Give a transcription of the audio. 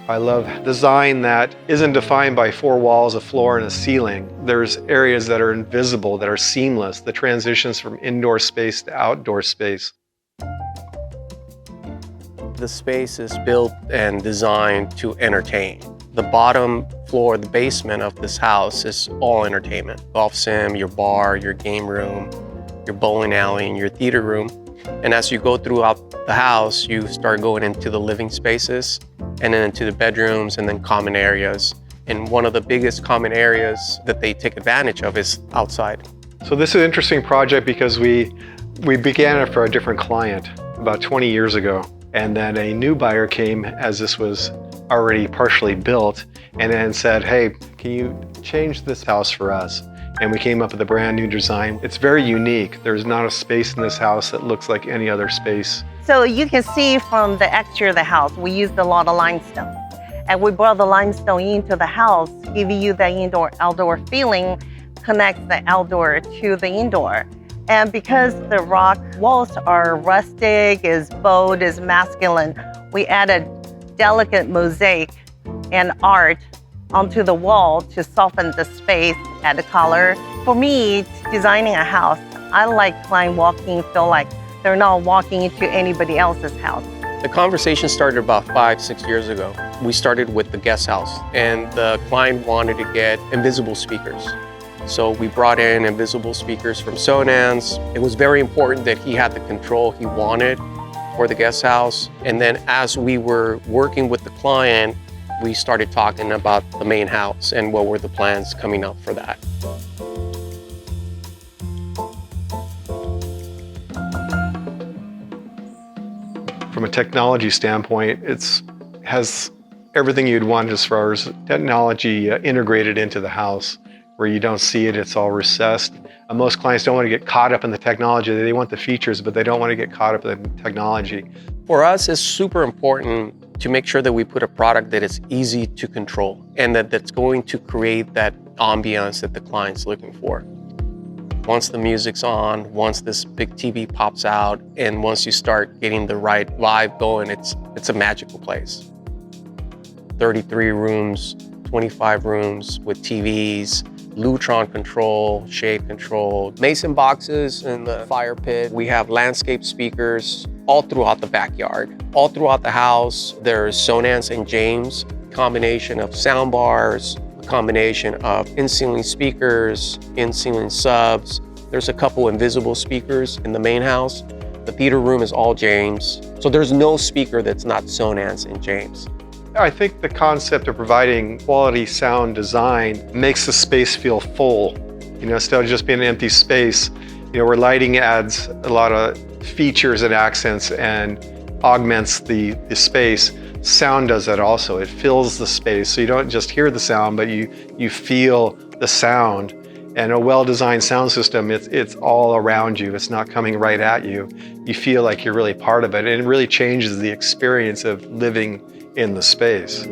I love design that isn't defined by four walls, a floor, and a ceiling. There's areas that are invisible, that are seamless, the transitions from indoor space to outdoor space. The space is built and designed to entertain. The bottom floor, the basement of this house is all entertainment. Golf sim, your bar, your game room, your bowling alley, and your theater room. And as you go throughout the house, you start going into the living spaces and then into the bedrooms and then common areas. And one of the biggest common areas that they take advantage of is outside. So this is an interesting project because we began it for a different client about 20 years ago. And then a new buyer came as this was already partially built and then said, hey, can you change this house for us? And we came up with a brand new design. It's very unique. There's not a space in this house that looks like any other space. So you can see from the exterior of the house, we used a lot of limestone. And we brought the limestone into the house, giving you the indoor-outdoor feeling, connects the outdoor to the indoor. And because the rock walls are rustic, is bold, is masculine, we added delicate mosaic and art onto the wall to soften the space, add the color. For me, designing a house, I like clients walking, feel like they're not walking into anybody else's house. The conversation started about 5-6 years ago. We started with the guest house, and the client wanted to get invisible speakers. So we brought in invisible speakers from Sonance. It was very important that he had the control he wanted for the guest house. And then as we were working with the client, we started talking about the main house and what were the plans coming up for that. From a technology standpoint, it has everything you'd want as far as technology integrated into the house, where you don't see it, it's all recessed. Most clients don't want to get caught up in the technology. They want the features, but they don't want to get caught up in the technology. For us, it's super important to make sure that we put a product that is easy to control and that's going to create that ambiance that the client's looking for. Once the music's on, once this big TV pops out, and once you start getting the right vibe going, it's a magical place. 33 rooms, 25 rooms with TVs, Lutron control, shade control, mason boxes in the fire pit. We have landscape speakers all throughout the backyard. All throughout the house, there's Sonance and James, combination of sound bars, a combination of in-ceiling speakers, in-ceiling subs. There's a couple invisible speakers in the main house. The theater room is all James. So there's no speaker that's not Sonance and James. I think the concept of providing quality sound design makes the space feel full. Instead of just being an empty space, where lighting adds a lot of features and accents and augments the space, sound does that also. It fills the space, so you don't just hear the sound, but you feel the sound. And a well-designed sound system, it's all around you. It's not coming right at you. You feel like you're really part of it, and it really changes the experience of living in the space.